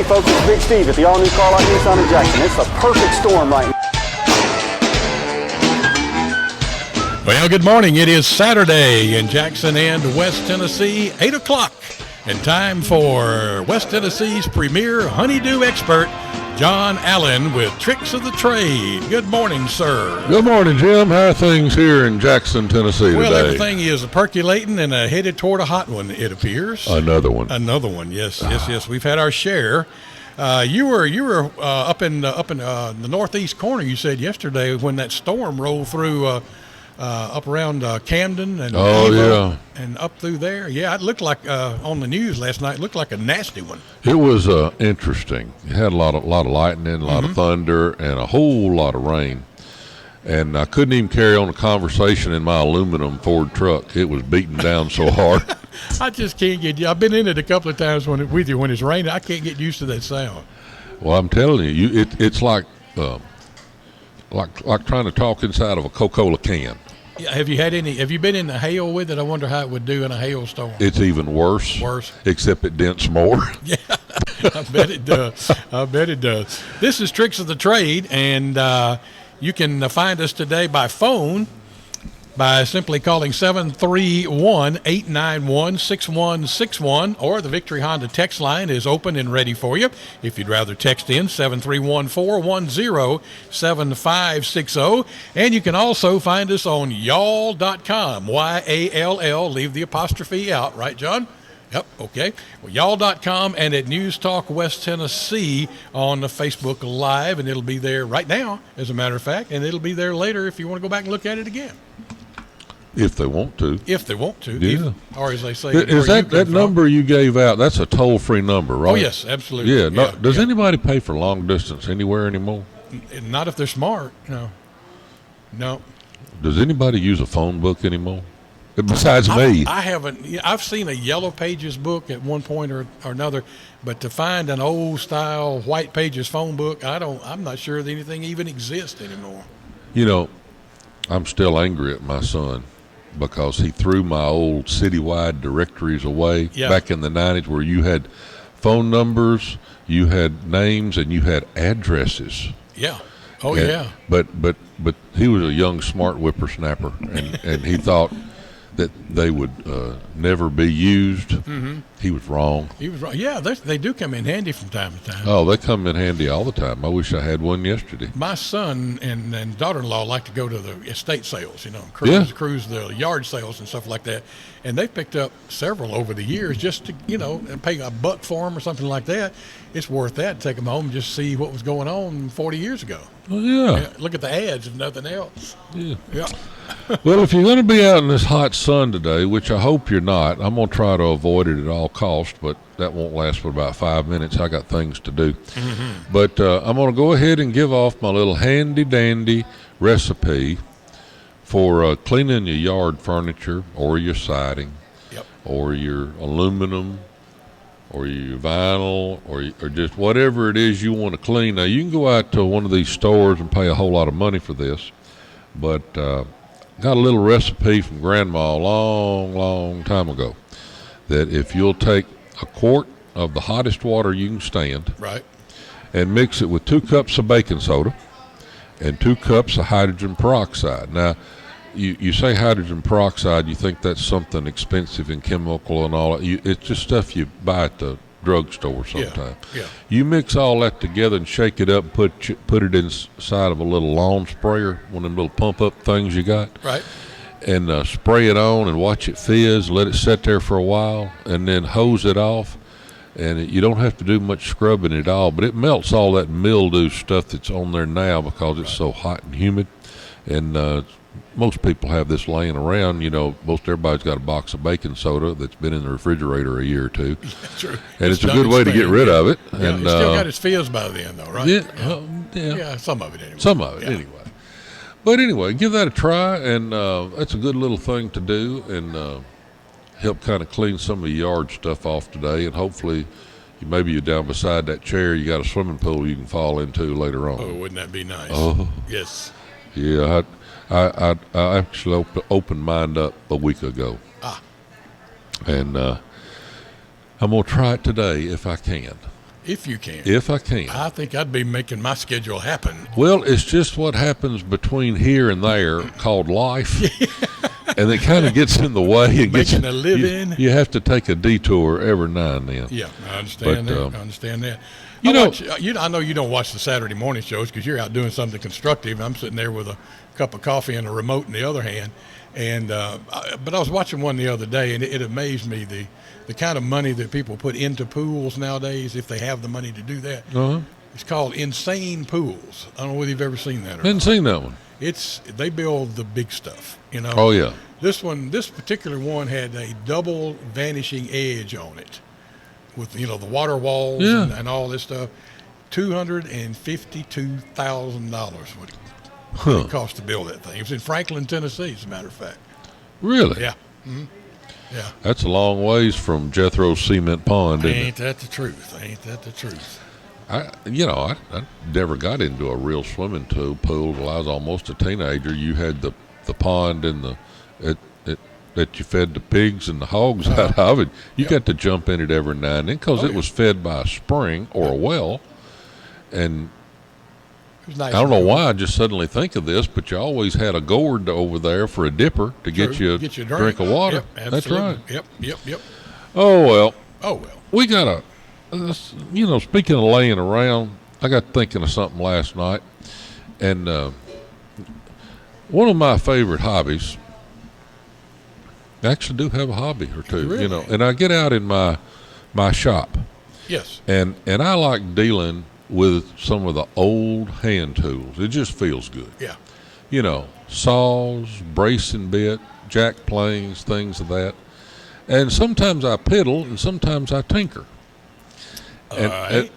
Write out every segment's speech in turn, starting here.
Hey folks, it's Big Steve at the all-new Car Lot Nissan in Jackson. It's the perfect storm right now. Well, good morning. It is Saturday in Jackson and West Tennessee, 8 o'clock, and time for West Tennessee's premier honeydew expert, John Allen, with Tricks of the Trade. Good morning, sir. Good morning, Jim. How are things here in Jackson, Tennessee well, today? Well, everything is percolating and headed toward a hot one, it appears. Another one. Another one, yes. We've had our share. You were up in the northeast corner, you said yesterday, when that storm rolled through up around Camden and and up through there. Yeah, it looked like on the news last night. It looked like a nasty one. It was interesting. It had a lot of lightning, a lot of thunder, and a whole lot of rain. And I couldn't even carry on a conversation in my aluminum Ford truck. It was beating down so hard. I just can't get. I've been in it a couple of times when it's raining. I can't get used to that sound. Well, I'm telling you, it's like trying to talk inside of a Coca-Cola can. Have you been in the hail with it? I wonder how it would do in a hailstorm. It's even worse. Except it dents more. Yeah, I bet it does. This is Tricks of the Trade, and you can find us today by phone by simply calling 731-891-6161, or the Victory Honda text line is open and ready for you. If you'd rather text in, 731-410-7560. And you can also find us on y'all.com, Y-A-L-L, leave the apostrophe out, right, John? Yep, okay. Well, y'all.com and at News Talk West Tennessee on the Facebook Live, and it'll be there right now, as a matter of fact, and it'll be there later if you want to go back and look at it again. If they want to. Yeah. Or as they say. Is that number you gave out, that's a toll-free number, right? Oh, yes, absolutely. Yeah. Does anybody pay for long distance anywhere anymore? Not if they're smart, no. Does anybody use a phone book anymore? Besides me. I haven't. I've seen a Yellow Pages book at one point or another, but to find an old-style White Pages phone book, I'm not sure that anything even exists anymore. I'm still angry at my son, because he threw my old citywide directories away back in the 90s, where you had phone numbers, you had names, and you had addresses. Yeah. Oh, yeah. But he was a young, smart whippersnapper, and he thought that they would never be used. Mm-hmm. He was wrong. Yeah, they do come in handy from time to time. Oh, they come in handy all the time. I wish I had one yesterday. My son and daughter-in-law like to go to the estate sales, cruise the yard sales and stuff like that. And they've picked up several over the years just to, pay $1 for them or something like that. It's worth that to take them home and just see what was going on 40 years ago. Oh, yeah. Look at the ads, if nothing else. Yeah. Well, if you're going to be out in this hot sun today, which I hope you're not, I'm going to try to avoid it at all costs, but that won't last but about 5 minutes. I got things to do. Mm-hmm. But I'm going to go ahead and give off my little handy-dandy recipe for cleaning your yard furniture or your siding, or your aluminum, or your vinyl, or just whatever it is you want to clean. Now, you can go out to one of these stores and pay a whole lot of money for this, but got a little recipe from Grandma a long, long time ago, that if you'll take a quart of the hottest water you can stand, right, and mix it with 2 cups of baking soda and 2 cups of hydrogen peroxide. Now, you say hydrogen peroxide, you think that's something expensive and chemical and all that. It's just stuff you buy at the drugstore sometimes. Yeah. You mix all that together and shake it up and put it inside of a little lawn sprayer, one of them little pump-up things you got. Right. And spray it on and watch it fizz, let it sit there for a while, and then hose it off. And you don't have to do much scrubbing at all, but it melts all that mildew stuff that's on there now because it's so hot and humid. And most people have this laying around. Most everybody's got a box of baking soda that's been in the refrigerator a year or two. True. And it's a good way to get rid of it. Yeah, and it's still got its fizz by then, though, right? Yeah, some of it anyway. Anyway. But anyway, give that a try, and that's a good little thing to do, and help kind of clean some of the yard stuff off today, and hopefully maybe you're down beside that chair, you got a swimming pool you can fall into later on. Oh, wouldn't that be nice? Oh. Yes. Yeah, I actually opened mine up a week ago. And I'm going to try it today if I can. If you can. if I can. I think I'd be making my schedule happen. Well, it's just what happens between here and there called life. And it kind of gets in the way. It Making gets, a living. You have to take a detour every now and then. Yeah, I understand But, that. I understand that. you know- I know you don't watch the Saturday morning shows because you're out doing something constructive. I'm sitting there with a cup of coffee and a remote in the other hand. And but I was watching one the other day, and it amazed me the kind of money that people put into pools nowadays if they have the money to do that. Uh-huh. It's called insane pools. I don't know whether you've ever seen that or Hadn't not. seen that one. They build the big stuff, you know. Oh, yeah. This particular one had a double vanishing edge on it, with the water walls Yeah. and all this stuff. $252,000 would it cost to build that thing. It was in Franklin, Tennessee, as a matter of fact. Really? Yeah. Mm-hmm. Yeah. That's a long ways from Jethro's Cement Pond, isn't it? Ain't that the truth? Ain't that the truth? I never got into a real swimming pool till I was almost a teenager. You had the pond and that you fed the pigs and the hogs out of it. You got to jump in it every now and then because it was fed by a spring or a well. And It was nice. I don't know why I just suddenly think of this, but you always had a gourd over there for a dipper to get you a drink of water. Yep, That's right. Yep. Oh, well. We got speaking of laying around, I got thinking of something last night. And one of my favorite hobbies, I actually do have a hobby or two, Really? and I get out in my shop. Yes. And I like dealing with some of the old hand tools. It just feels good. Yeah. Saws, bracing bit, jack planes, things of that. And sometimes I piddle and sometimes I tinker. And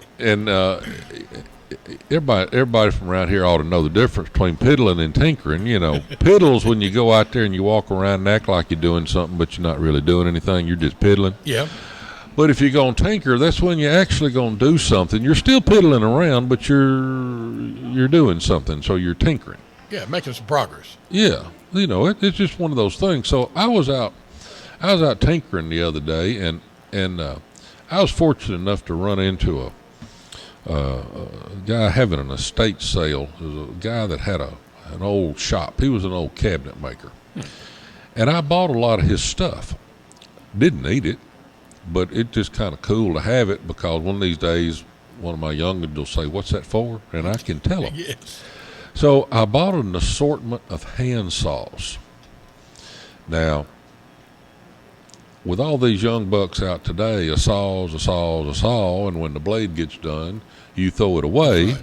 everybody from around here ought to know the difference between piddling and tinkering. Piddle's when you go out there and you walk around and act like you're doing something, but you're not really doing anything. You're just piddling. Yeah. But if you're going to tinker, that's when you're actually going to do something. You're still piddling around, but you're doing something, so you're tinkering. Yeah, making some progress. Yeah, it's just one of those things. So I was out tinkering the other day, and I was fortunate enough to run into a guy having an estate sale. It was a guy that had an old shop. He was an old cabinet maker, and I bought a lot of his stuff. Didn't need it, but it's just kind of cool to have it because one of these days, one of my youngins will say, "What's that for?" And I can tell him. Yes. So I bought an assortment of hand saws. Now, with all these young bucks out today, a saw's a saw's a saw, and when the blade gets done, you throw it away. Right.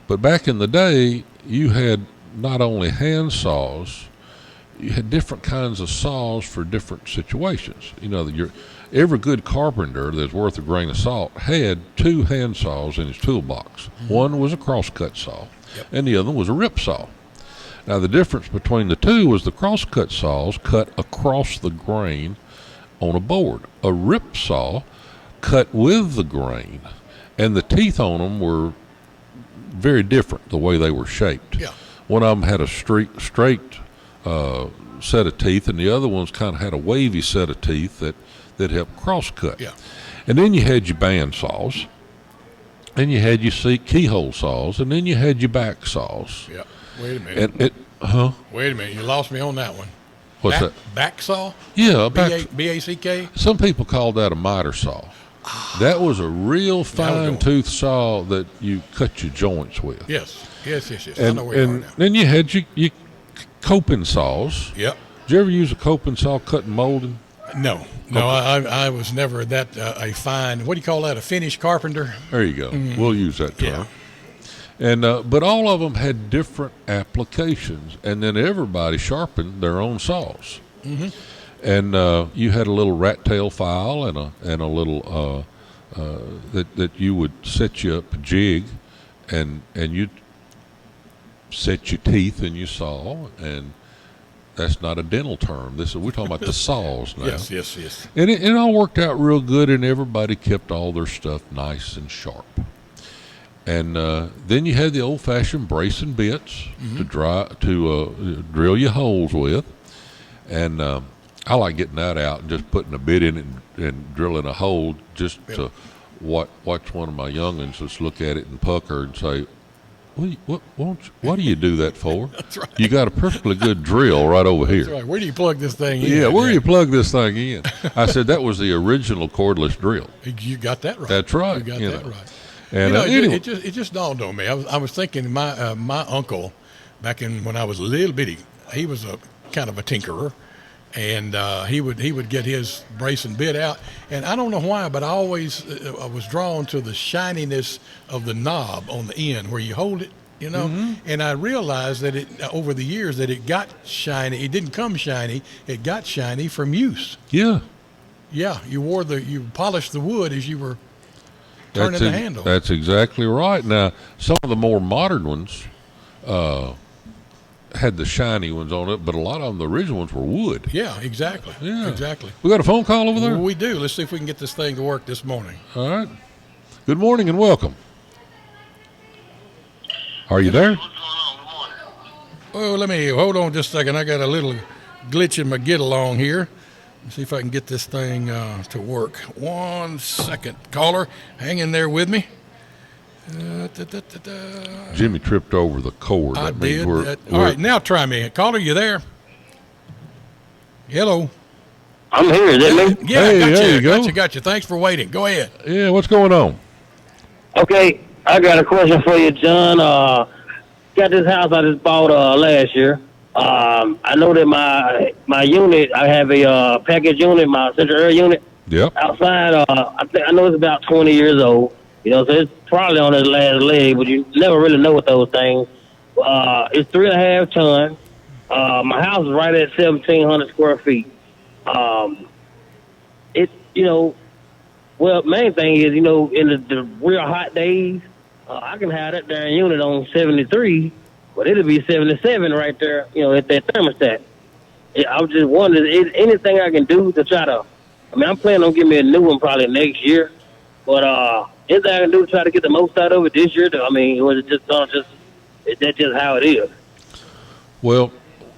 But back in the day, you had not only hand saws, you had different kinds of saws for different situations. Every good carpenter that's worth a grain of salt had two hand saws in his toolbox. Mm-hmm. One was a crosscut saw, and the other was a rip saw. Now, the difference between the two was the crosscut saws cut across the grain on a board. A rip saw cut with the grain, and the teeth on them were very different, the way they were shaped. Yeah. One of them had a straight set of teeth, and the other ones kind of had a wavy set of teeth that helped cross-cut. Yeah. And then you had your band saws, and you had your keyhole saws, and then you had your back saws. Yeah. Wait a minute. Wait a minute. You lost me on that one. What's that? Back saw? Yeah, B-A-C-K? Some people call that a miter saw. That was a real fine-tooth saw that you cut your joints with. Yes. I And, know where you are now. then you had your coping saws. Yep. Did you ever use a coping saw cutting molding? No, I was never that a fine. What do you call that? A finished carpenter? There you go. Mm-hmm. We'll use that term. Yeah. And but all of them had different applications, and then everybody sharpened their own saws. Mm-hmm. And you had a little rat tail file and a little that you would set you up a jig, and you'd set your teeth in your saw, and that's not a dental term. We're talking about the saws now. Yes. And it all worked out real good, and everybody kept all their stuff nice and sharp. And then you had the old-fashioned bracing bits to drill your holes with, and I like getting that out and just putting a bit in it and drilling a hole just to watch one of my youngins just look at it and pucker and say, what do you do that for? That's right. You got a perfectly good drill right over here. That's right. Where do you plug this thing in? Yeah, where do you plug this thing in? I said that was the original cordless drill. You got that right. That's right. You got that right. And anyway. it just dawned on me. I was thinking my uncle, back when I was a little bitty, he was a kind of a tinkerer, and he would get his brace and bit out, and I don't know why, but I always I was drawn to the shininess of the knob on the end where you hold it, and I realized that over the years that it got shiny. It didn't come shiny; it got shiny from use. Yeah. You polished the wood as you were turning the handle. That's exactly right. Now, some of the more modern ones had the shiny ones on it, but a lot of them, the original ones, were wood. Yeah, exactly. Yeah. Exactly. We got a phone call over there? We do. Let's see if we can get this thing to work this morning. All right. Good morning and welcome. Are you there? Oh, hold on just a second. I got a little glitch in my get along here. Let's see if I can get this thing to work. 1 second. Caller, hang in there with me. Jimmy tripped over the cord. I did. All right, now try me. Caller, you there? Hello. I'm here. Is that me? Yeah, hey, got there you. you go. Got you. Thanks for waiting. Go ahead. Yeah, what's going on? Okay, I got a question for you, John. Got this house I just bought last year. I know that my unit, I have a package unit, my central air unit. Yep. Outside, I know it's about 20 years old. So it's probably on its last leg, but you never really know with those things. It's 3.5 tons. My house is right at 1,700 square feet. Main thing is, in the real hot days, I can have that darn unit on 73, but it'll be 77 right there, at that thermostat. I was just wondering, is anything I can do to try to, I'm planning on getting me a new one probably next year, but anything I can do to try to get the most out of it this year? Was it is that just how it is? Well,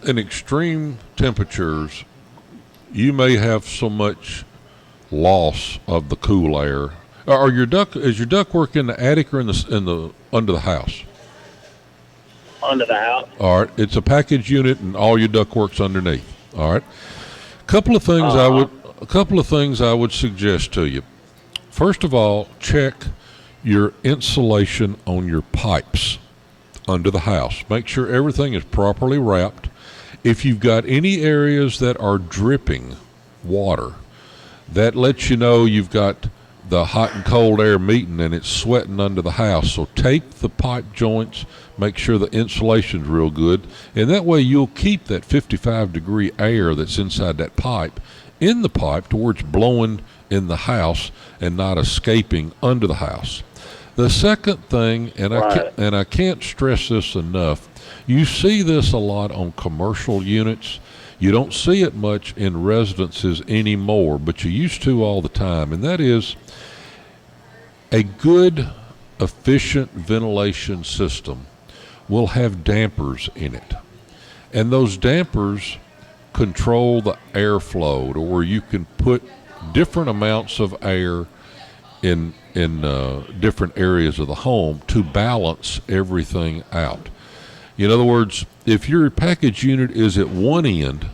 in extreme temperatures, you may have so much loss of the cool air. Is your ductwork in the attic or in the under the house? Under the house. All right, it's a package unit, and all your ductwork's underneath. All right, a couple of things I would suggest to you. First of all, check your insulation on your pipes under the house. Make sure everything is properly wrapped. If you've got any areas that are dripping water, that lets you know you've got the hot and cold air meeting and it's sweating under the house. So tape the pipe joints, make sure the insulation's real good, and that way you'll keep that 55-degree air that's inside that pipe in the pipe to where it's blowing in the house and not escaping under the house. The second thing, and I can't stress this enough, you see this a lot on commercial units. You don't see it much in residences anymore, but you used to all the time, and that is a good, efficient ventilation system will have dampers in it. And those dampers control the airflow to where you can put different amounts of air in different areas of the home to balance everything out. In other words, if your package unit is at one end,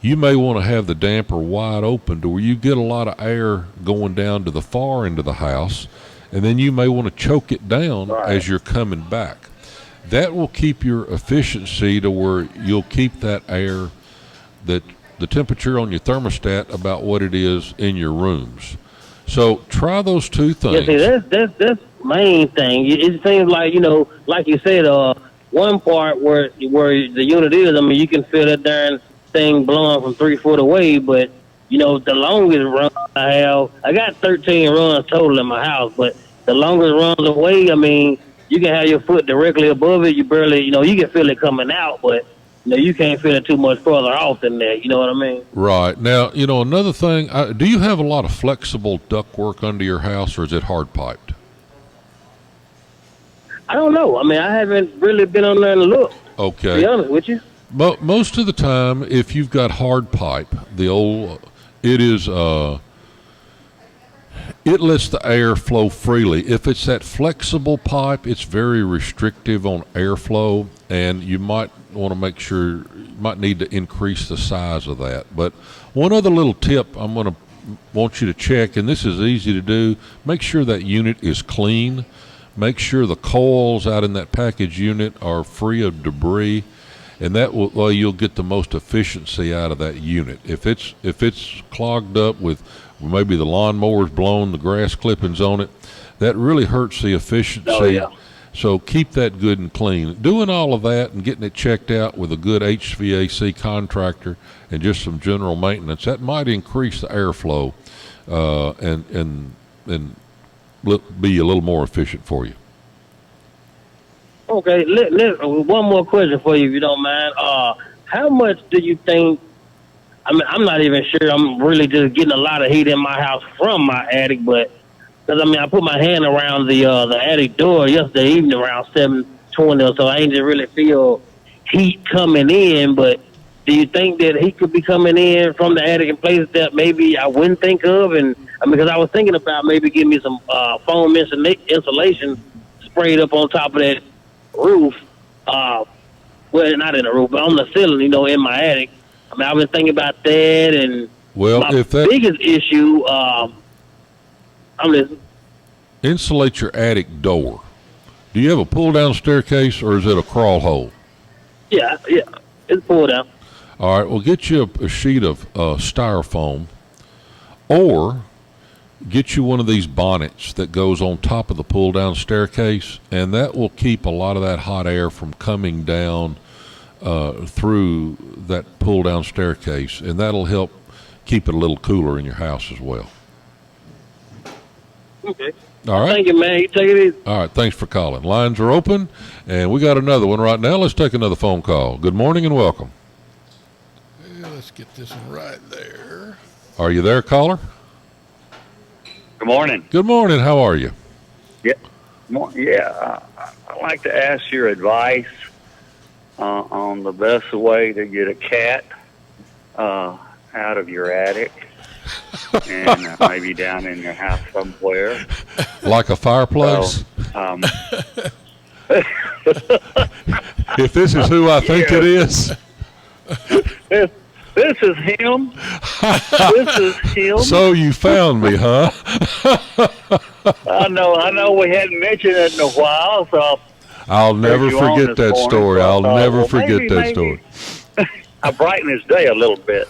you may want to have the damper wide open to where you get a lot of air going down to the far end of the house, and then you may want to choke it down as you're coming back. That will keep your efficiency to where you'll keep that air, that the temperature on your thermostat about what it is in your rooms. So try those two things. Yeah, see, that's main thing. It seems like, like you said, one part where the unit is, you can feel that darn thing blowing from 3 foot away, but the longest run I got 13 runs total in my house, but the longest runs away, you can have your foot directly above it. You barely, you can feel it coming out, but you can't feel it too much further off than that. You know what I mean? Right. Now, another thing, do you have a lot of flexible ductwork under your house, or is it hard piped? I don't know. I haven't really been on there and looked. Okay. To be honest with you. But most of the time, if you've got hard pipe, it it lets the air flow freely. If it's that flexible pipe, it's very restrictive on airflow, and you might want to make sure, you might need to increase the size of that. But one other little tip I'm going to want you to check, and this is easy to do, make sure that unit is clean. Make sure the coils out in that package unit are free of debris, and that way you'll get the most efficiency out of that unit. If it's clogged up with maybe the lawnmower's blown, the grass clippings on it, that really hurts the efficiency. Oh, yeah. So keep that good and clean. Doing all of that and getting it checked out with a good HVAC contractor and just some general maintenance, that might increase the airflow and be a little more efficient for you. Okay, one more question for you, if you don't mind. How much do you think? I mean, I'm not even sure. I'm really just getting a lot of heat in my house from my attic, but because I put my hand around the attic door yesterday evening around 7:20, so I ain't just really feel heat coming in. But do you think that heat could be coming in from the attic in places that maybe I wouldn't think of? And because I was thinking about maybe getting me some foam insulation sprayed up on top of that roof. Well, not in the roof, but on the ceiling, in my attic. I've been thinking about that, and my biggest issue, I'm listening. Insulate your attic door. Do you have a pull-down staircase, or is it a crawl hole? Yeah, it's pulled down. All right, well, get you a sheet of Styrofoam, or get you one of these bonnets that goes on top of the pull-down staircase, and that will keep a lot of that hot air from coming down through that pull-down staircase, and that'll help keep it a little cooler in your house as well. Okay. All right. Thank you, man. You take it easy. All right, thanks for calling. Lines are open, and we got another one right now. Let's take another phone call. Good morning and welcome. Yeah, let's get this one right there. Are you there, caller? Good morning. Good morning. How are you? Yeah, I'd like to ask your advice on the best way to get a cat out of your attic and maybe down in your house somewhere. Like a fireplace? So, if this is who I think it is. This is him. This is him. So you found me, huh? I know we hadn't mentioned it in a while, so I'll never forget that story. I'll never forget that story. I brighten his day a little bit.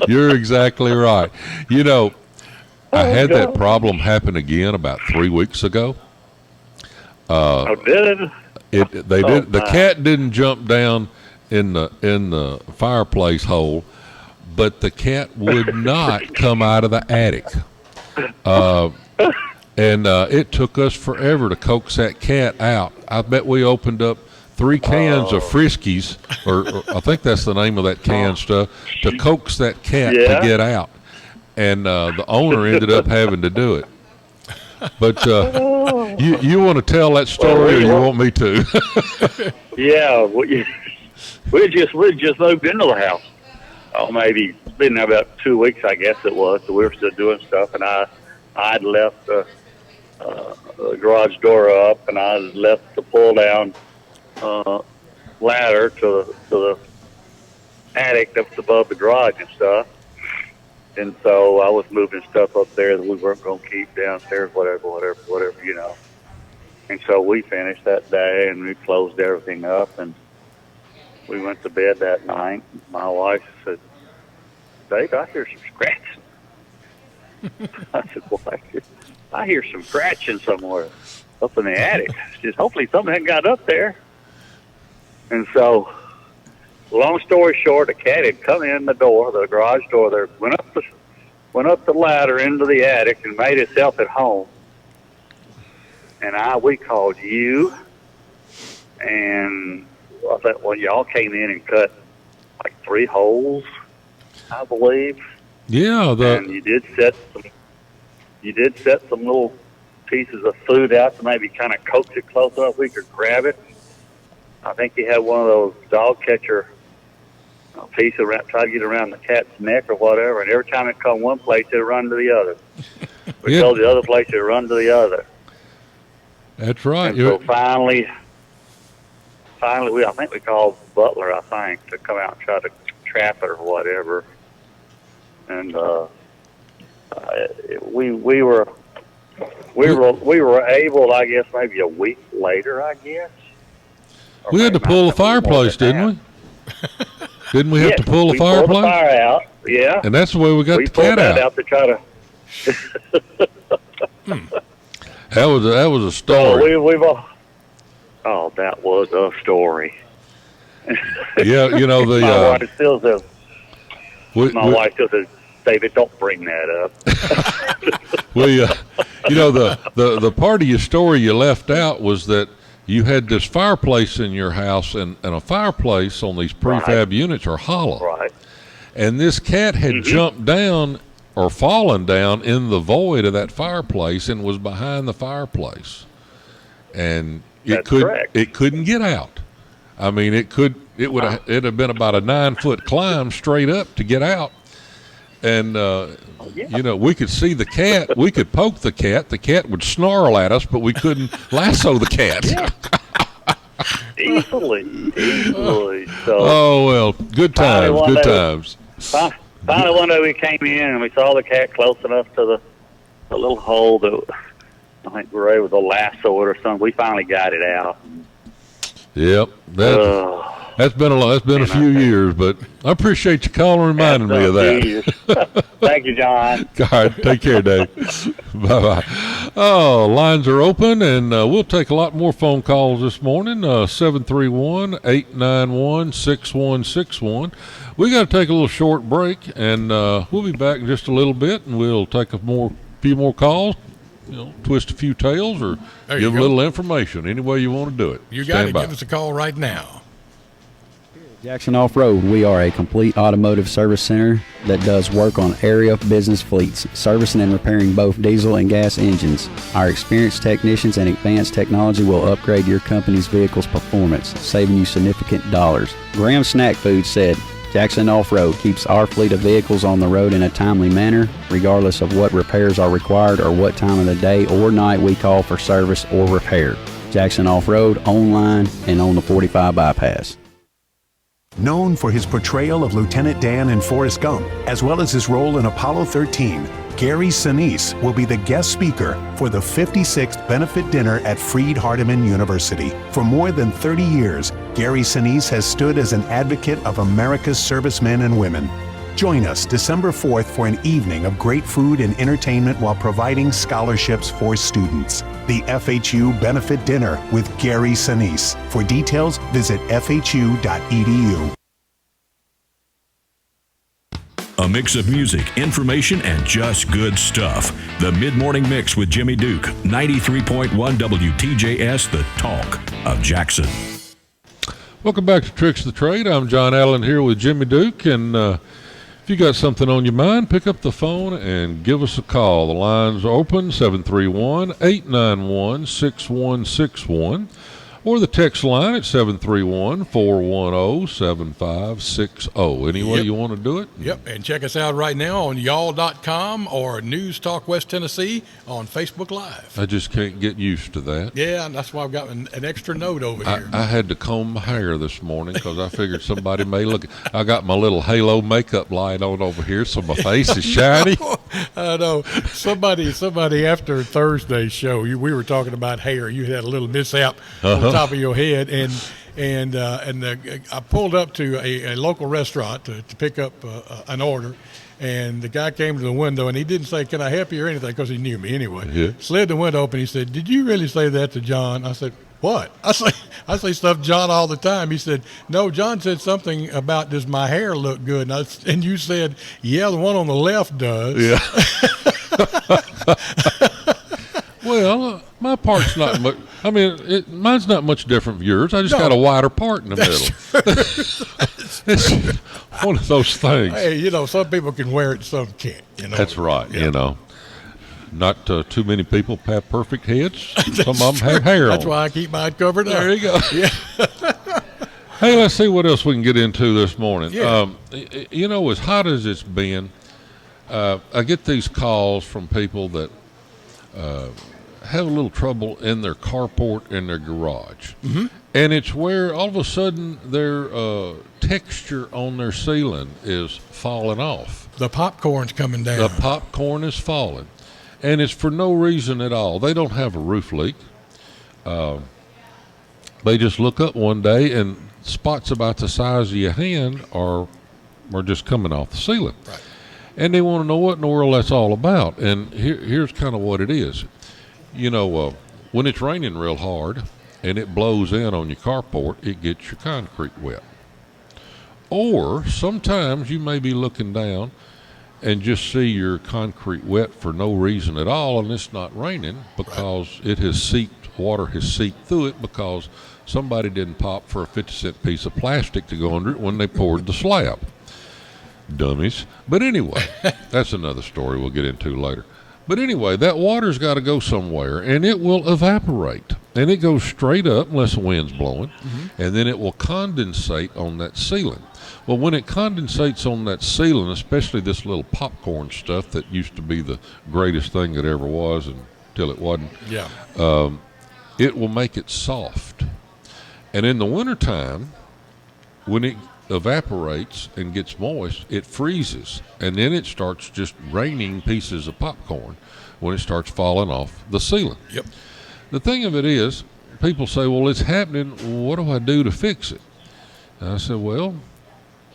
You're exactly right. I had that problem happen again about 3 weeks ago. Did it? The cat didn't jump down in the fireplace hole, but the cat would not come out of the attic. And it took us forever to coax that cat out. I bet we opened up 3 cans of Friskies, or I think that's the name of that can stuff, to coax that cat to get out. And the owner ended up having to do it. But you want to tell that story, or you want me to? Yeah, we just moved into the house. Oh, maybe it's been there about 2 weeks, I guess it was. So we were still doing stuff, and I'd left the garage door up, and I left the pull down ladder to the attic that's above the garage and stuff. And so I was moving stuff up there that we weren't going to keep downstairs, whatever. And so we finished that day, and we closed everything up, and we went to bed that night. My wife said, "Dave, I hear some scratching." I said, "Why? I hear some scratching somewhere up in the attic." She said, "Hopefully something hadn't got up there." And so, long story short, a cat had come in the door, the garage door there, went up the ladder into the attic and made itself at home. And we called you, and I thought, well, y'all came in and cut like 3 holes, I believe. Yeah, and you did set some little pieces of food out to maybe kind of coax it close enough we could grab it. I think you had one of those dog catcher a piece around, try to get around the cat's neck or whatever. And every time it come one place, it'd run to the other. We Yeah. go to the other place, it'd run to the other. That's right. And so finally, I think we called Butler, I think, to come out and try to trap it or whatever. And we were able, I guess, maybe a week later, I guess. Or We had to maybe pull the not, more fireplace, than didn't that. we? Didn't we have to pull the we pulled fireplace? the fire out, yeah. And that's the way we got We the pulled cat that out. out to try to. That was a So story. we've all. Oh, that was a story. Yeah, you know the. My wife still says. we, My wife still says, David, don't bring that up. you know the part of your story you left out was that you had this fireplace in your house, and a fireplace on these prefab units are hollow. Right. And this cat had jumped down or fallen down in the void of that fireplace and was behind the fireplace. And it couldn't get out. I mean, it'd have been about a 9-foot climb straight up to get out. And you know, we could see the cat, we could poke the cat would snarl at us, but we couldn't lasso the cat. Easily. So Oh well, good times. Finally, one day we came in and we saw the cat close enough to the little hole that I think we were able to lasso it or something. We finally got it out. Yep, that's been a few years, but I appreciate you calling and reminding me of that. Thank you, John. All right, take care, Dave. Bye-bye. Oh, lines are open, and we'll take a lot more phone calls this morning, 731-891-6161. We got to take a little short break, and we'll be back in just a little bit, and we'll take a few more calls, you know, twist a few tails, or give a little information, any way you want to do it. You got to give us a call right now. Jackson Off-Road, we are a complete automotive service center that does work on area business fleets, servicing and repairing both diesel and gas engines. Our experienced technicians and advanced technology will upgrade your company's vehicle's performance, saving you significant dollars. Graham Snack Food said, Jackson Off-Road keeps our fleet of vehicles on the road in a timely manner, regardless of what repairs are required or what time of the day or night we call for service or repair. Jackson Off-Road, online and on the 45 bypass. Known for his portrayal of Lieutenant Dan in Forrest Gump, as well as his role in Apollo 13, Gary Sinise will be the guest speaker for the 56th benefit dinner at Freed-Hardeman University. For more than 30 years, Gary Sinise has stood as an advocate of America's servicemen and women. Join us December 4th for an evening of great food and entertainment while providing scholarships for students. The FHU Benefit Dinner with Gary Sinise. For details, visit fhu.edu. A mix of music, information, and just good stuff. The Mid-Morning Mix with Jimmy Duke, 93.1 WTJS, the talk of Jackson. Welcome back to Tricks of the Trade. I'm John Allen here with Jimmy Duke, and if you got something on your mind, pick up the phone and give us a call. The lines are open, 731-891-6161, or the text line at 731-410-7560. Any way you want to do it? Yep, and check us out right now on y'all.com or News Talk West Tennessee on Facebook Live. I just can't get used to that. Yeah, and that's why I've got an extra note over here. I had to comb my hair this morning because I figured somebody may look. I got my little halo makeup light on over here, so my face is shiny. I know. Somebody after Thursday's show, we were talking about hair. You had a little mishap on the top of your head, and I pulled up to a local restaurant to pick up an order, and the guy came to the window, and he didn't say, "Can I help you?" or anything, because he knew me anyway. Yeah. Slid the window open. He said, "Did you really say that to John?" I said, "What?" I say stuff to John all the time. He said, "No, John said something about, does my hair look good?" And you said, "Yeah, the one on the left does." Yeah. Well, my part's not much. I mean, mine's not much different from yours. I just got a wider part in the middle. It's one of those things. Hey, some people can wear it, some can't. That's right. Yeah. Not too many people have perfect heads. Some of them have hair on. That's why I keep mine covered up. There you go. Yeah. Hey, let's see what else we can get into this morning. Yeah. You know, as hot as it's been, I get these calls from people that have a little trouble in their carport and their garage. Mm-hmm. And it's where all of a sudden their texture on their ceiling is falling off. The popcorn's coming down. The popcorn is falling. And it's for no reason at all. They don't have a roof leak. They just look up one day and spots about the size of your hand are just coming off the ceiling. Right. And they want to know what in the world that's all about. And here's kind of what it is. You know, when it's raining real hard and it blows in on your carport, it gets your concrete wet. Or sometimes you may be looking down and just see your concrete wet for no reason at all, and it's not raining because it has water has seeped through it because somebody didn't pop for a 50-cent piece of plastic to go under it when they poured the slab. Dummies. But anyway, that's another story we'll get into later. But anyway, that water's got to go somewhere, and it will evaporate. And it goes straight up unless the wind's blowing, and then it will condensate on that ceiling. Well, when it condensates on that ceiling, especially this little popcorn stuff that used to be the greatest thing that ever was until it wasn't, it will make it soft. And in the wintertime, when it evaporates and gets moist, it freezes, and then it starts just raining pieces of popcorn when it starts falling off the ceiling. Yep. The thing of it is, people say, well, it's happening, what do I do to fix it? And I said, well,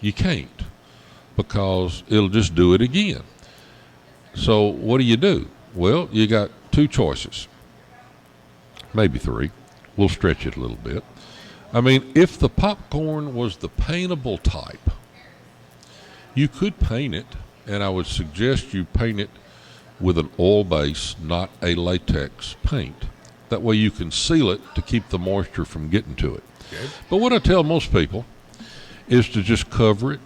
you can't, because it'll just do it again. So what do? Well, you got two choices, maybe three. We'll stretch it a little bit. I mean, if the popcorn was the paintable type, you could paint it, and I would suggest you paint it with an oil base, not a latex paint. That way you can seal it to keep the moisture from getting to it. Okay. But what I tell most people is to just cover it.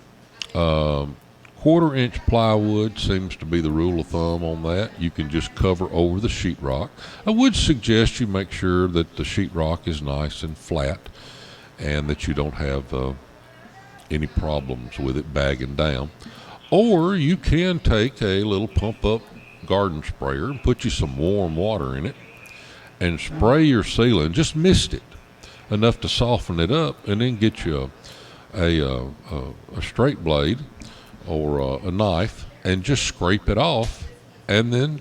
1/4-inch plywood seems to be the rule of thumb on that. You can just cover over the sheetrock. I would suggest you make sure that the sheetrock is nice and flat and that you don't have any problems with it bagging down. Or you can take a little pump-up garden sprayer and put you some warm water in it and spray your ceiling. Just mist it enough to soften it up, and then get you a straight blade or a knife and just scrape it off, and then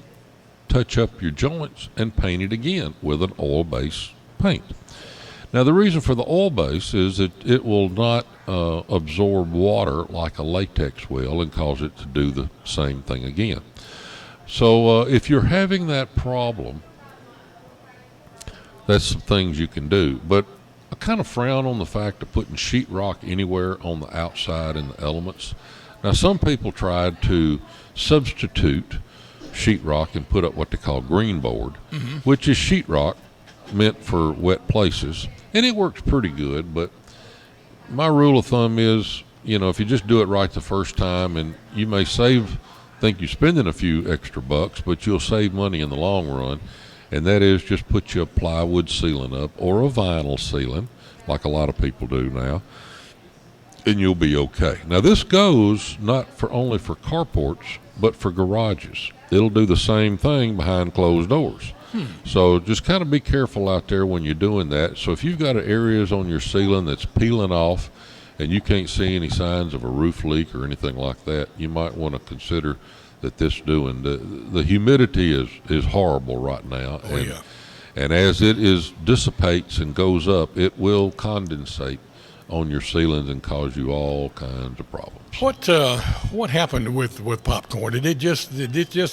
touch up your joints and paint it again with an oil-based paint. Now, the reason for the oil base is that it will not absorb water like a latex will and cause it to do the same thing again. So if you're having that problem, that's some things you can do. But I kind of frown on the fact of putting sheetrock anywhere on the outside in the elements. Now, some people tried to substitute sheetrock and put up what they call green board, which is sheetrock meant for wet places, and it works pretty good. But my rule of thumb is, you know, if you just do it right the first time, and you may think you're spending a few extra bucks, but you'll save money in the long run, and that is just put you a plywood ceiling up or a vinyl ceiling, like a lot of people do now, and you'll be okay. Now, this goes not only for carports, but for garages. It'll do the same thing behind closed doors. So just kind of be careful out there when you're doing that. So if you've got areas on your ceiling that's peeling off and you can't see any signs of a roof leak or anything like that, you might want to consider that this doing. The humidity is horrible right now. Oh, yeah. And as it dissipates and goes up, it will condensate on your ceilings and cause you all kinds of problems. What happened with popcorn? Did it just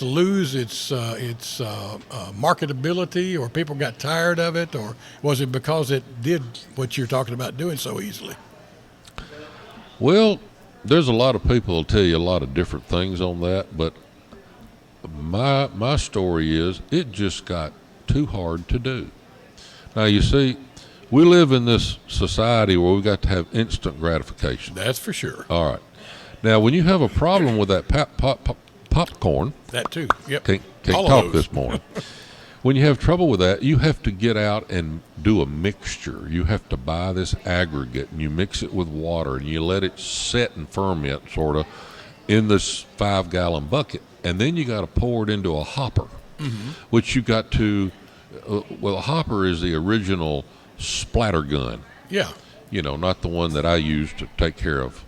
lose its marketability, or people got tired of it, or was it because it did what you're talking about doing so easily? Well, there's a lot of people who'll tell you a lot of different things on that, but my story is it just got too hard to do. Now, you see, we live in this society where we've got to have instant gratification. That's for sure. All right. Now, when you have a problem with that popcorn, that too. Yep. Can't All talk of those. this morning. when you have trouble with that, you have to get out and do a mixture. You have to buy this aggregate, and you mix it with water, and you let it set and ferment sort of in this 5-gallon bucket. And then you got to pour it into a hopper, which you got to, well, a hopper is the original splatter gun. Yeah. You know, not the one that I use to take care of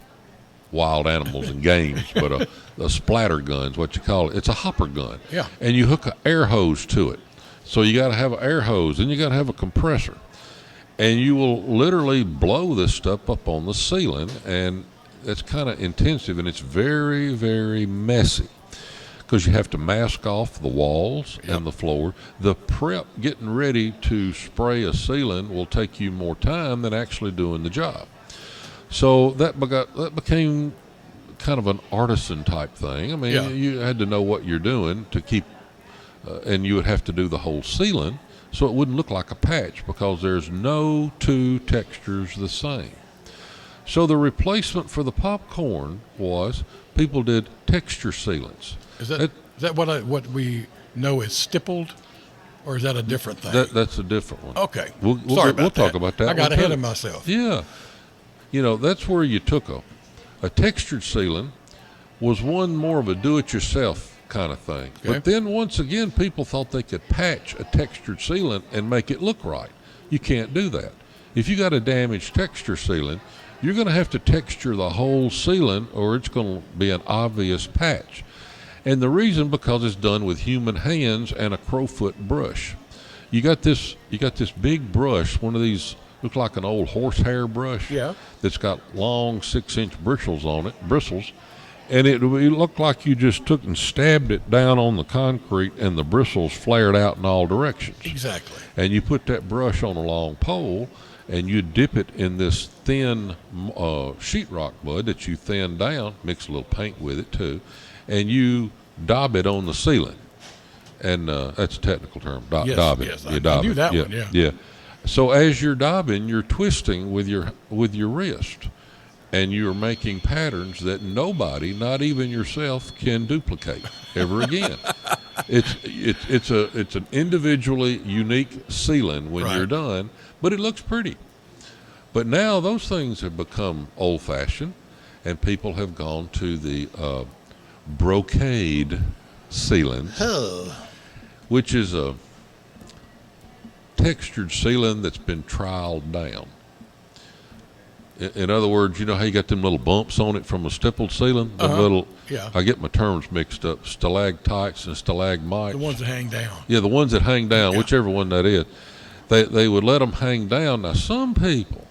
wild animals and games, but a splatter gun's what you call it. It's a hopper gun. Yeah. And you hook an air hose to it. So you got to have an air hose, and you got to have a compressor. And you will literally blow this stuff up on the ceiling, and it's kind of intensive, and it's very, very messy because you have to mask off the walls and the floor. The prep, getting ready to spray a ceiling, will take you more time than actually doing the job. So that became kind of an artisan type thing. I mean, you had to know what you're doing to keep, and you would have to do the whole ceiling so it wouldn't look like a patch because there's no two textures the same. So the replacement for the popcorn was people did texture sealants. Is that what we know as stippled, or is that a different thing? That's a different one. Okay. We'll talk about that. I got one ahead too. of myself. Yeah. You know, that's where you took a textured ceiling was one more of a do-it-yourself kind of thing. Okay. But then once again, people thought they could patch a textured ceiling and make it look right. You can't do that. If you got a damaged texture ceiling, you're going to have to texture the whole ceiling, or it's going to be an obvious patch. And the reason, because it's done with human hands and a crowfoot brush. You got this big brush, one of these, looks like an old horsehair brush. Yeah. That's got long 6-inch bristles on it, and it looked like you just took and stabbed it down on the concrete, and the bristles flared out in all directions. Exactly. And you put that brush on a long pole, and you dip it in this thin sheetrock mud that you thin down, mix a little paint with it too, and you daub it on the ceiling. And that's a technical term, daubing. Yes, You I daub knew it. that Yeah, one, yeah. Yeah. So as you're daubing, you're twisting with your wrist, and you're making patterns that nobody, not even yourself, can duplicate ever again. It's an individually unique ceiling when you're done, but it looks pretty. But now those things have become old-fashioned, and people have gone to the brocade ceilings, which is a textured ceiling that's been trialed down. In other words, you know how you got them little bumps on it from a stippled ceiling? I get my terms mixed up, stalactites and stalagmites. The ones that hang down. Yeah, the ones that hang down, whichever one that is. They would let them hang down. Now, some people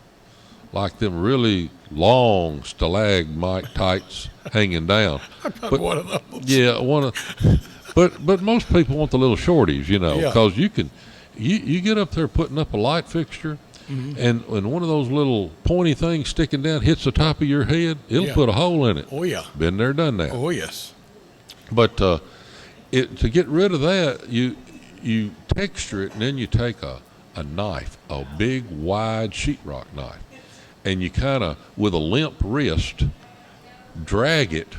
like them really long stalagmitites hanging down. I got one of those. Yeah, but most people want the little shorties, you know, because you get up there putting up a light fixture, and when one of those little pointy things sticking down hits the top of your head, it'll put a hole in it. Oh, yeah. Been there, done that. Oh, yes. But to get rid of that, you texture it, and then you take a knife, a big, wide sheetrock knife, and you kind of, with a limp wrist, drag it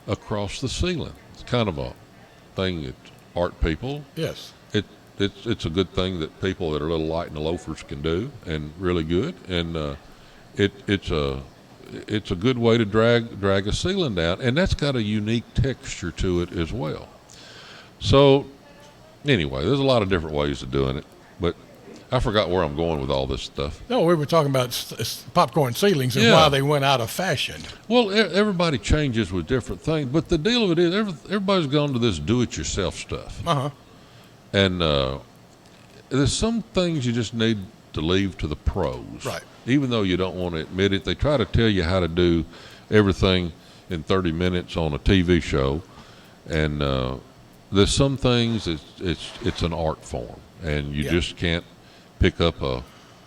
across the ceiling. It's kind of a thing that art people. Yes. It's a good thing that people that are a little light in the loafers can do, and really good. And it's a good way to drag a ceiling down, and that's got a unique texture to it as well. So anyway, there's a lot of different ways of doing it, but I forgot where I'm going with all this stuff. No, we were talking about popcorn ceilings and why they went out of fashion. Well, everybody changes with different things, but the deal of it is everybody's gone to this do-it-yourself stuff. And there's some things you just need to leave to the pros. Right. Even though you don't want to admit it, they try to tell you how to do everything in 30 minutes on a TV show, and there's some things it's an art form, and you just can't pick up a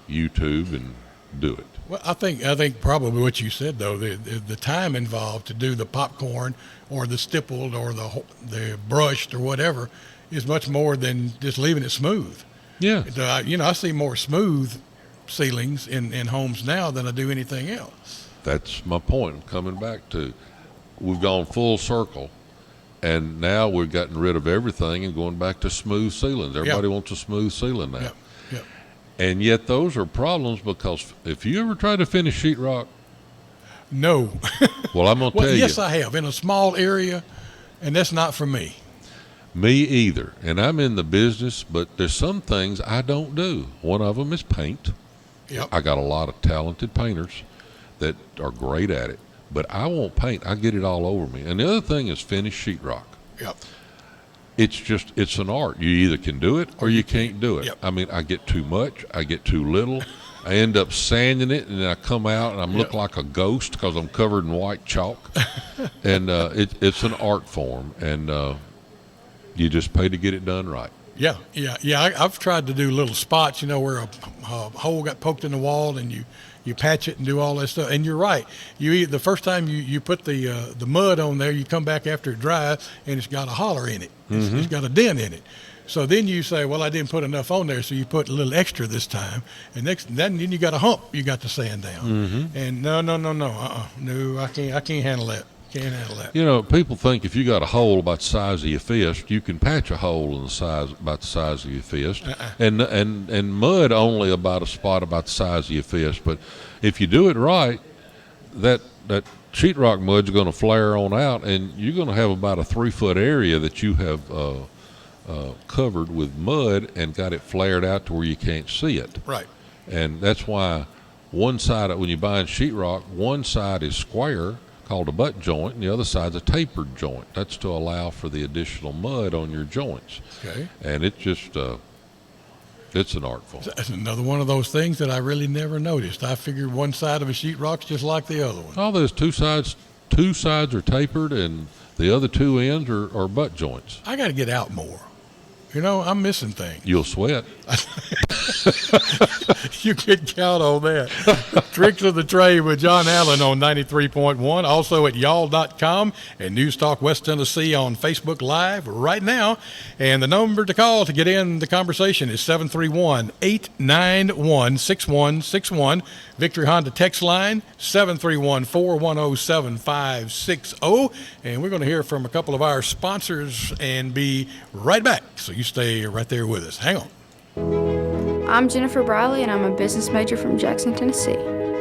YouTube and do it. Well, I think probably what you said though, the time involved to do the popcorn or the stippled or the brushed or whatever is much more than just leaving it smooth. Yeah. I see more smooth ceilings in homes now than I do anything else. That's my point. I'm coming back to, we've gone full circle, And now we've gotten rid of everything and going back to smooth ceilings. Everybody wants a smooth ceiling now. Yep. And yet those are problems, because if you ever try to finish sheetrock, No. well, I'm going to tell you. Yes, I have, in a small area, and that's not for me. Me either. And I'm in the business, but there's some things I don't do. One of them is paint. Yep. I got a lot of talented painters that are great at it, but I won't paint. I get it all over me. And the other thing is finish sheetrock. Yep. It's an art. You either can do it or you can't do it. Yep. I mean, I get too much, I get too little. I end up sanding it, and then I come out and I look like a ghost because I'm covered in white chalk. And it's an art form, and you just pay to get it done right. Yeah. I've tried to do little spots, where a hole got poked in the wall, and you patch it and do all that stuff. And you're right. The first time you put the mud on there, you come back after it dries, and it's got a holler in it. It's got a dent in it. So then you say, well, I didn't put enough on there, so you put a little extra this time. And then you got a hump you got to sand down. And no, I can't handle that. Can't handle that. People think if you got a hole about the size of your fist, you can patch a hole about the size of your fist, and mud only about a spot about the size of your fist. But if you do it right, that sheetrock mud's going to flare on out, and you're going to have about a 3-foot area that you have covered with mud and got it flared out to where you can't see it. Right. And that's why one side, when you're buying sheetrock, one side is square, called a butt joint, and the other side's a tapered joint. That's to allow for the additional mud on your joints. Okay. And it's just, it's an art form. That's another one of those things that I really never noticed. I figured one side of a sheetrock's just like the other one. Oh, there's two sides are tapered, and the other two ends are butt joints. I got to get out more. I'm missing things. You'll sweat. You can count on that. Tricks of the Trade with John Allen on 93.1. Also at y'all.com and News Talk West Tennessee on Facebook Live right now. And the number to call to get in the conversation is 731-891-6161. Victory Honda text line 731-410-7560. And we're going to hear from a couple of our sponsors and be right back. So you stay right there with us. Hang on. I'm Jennifer Briley, and I'm a business major from Jackson, Tennessee.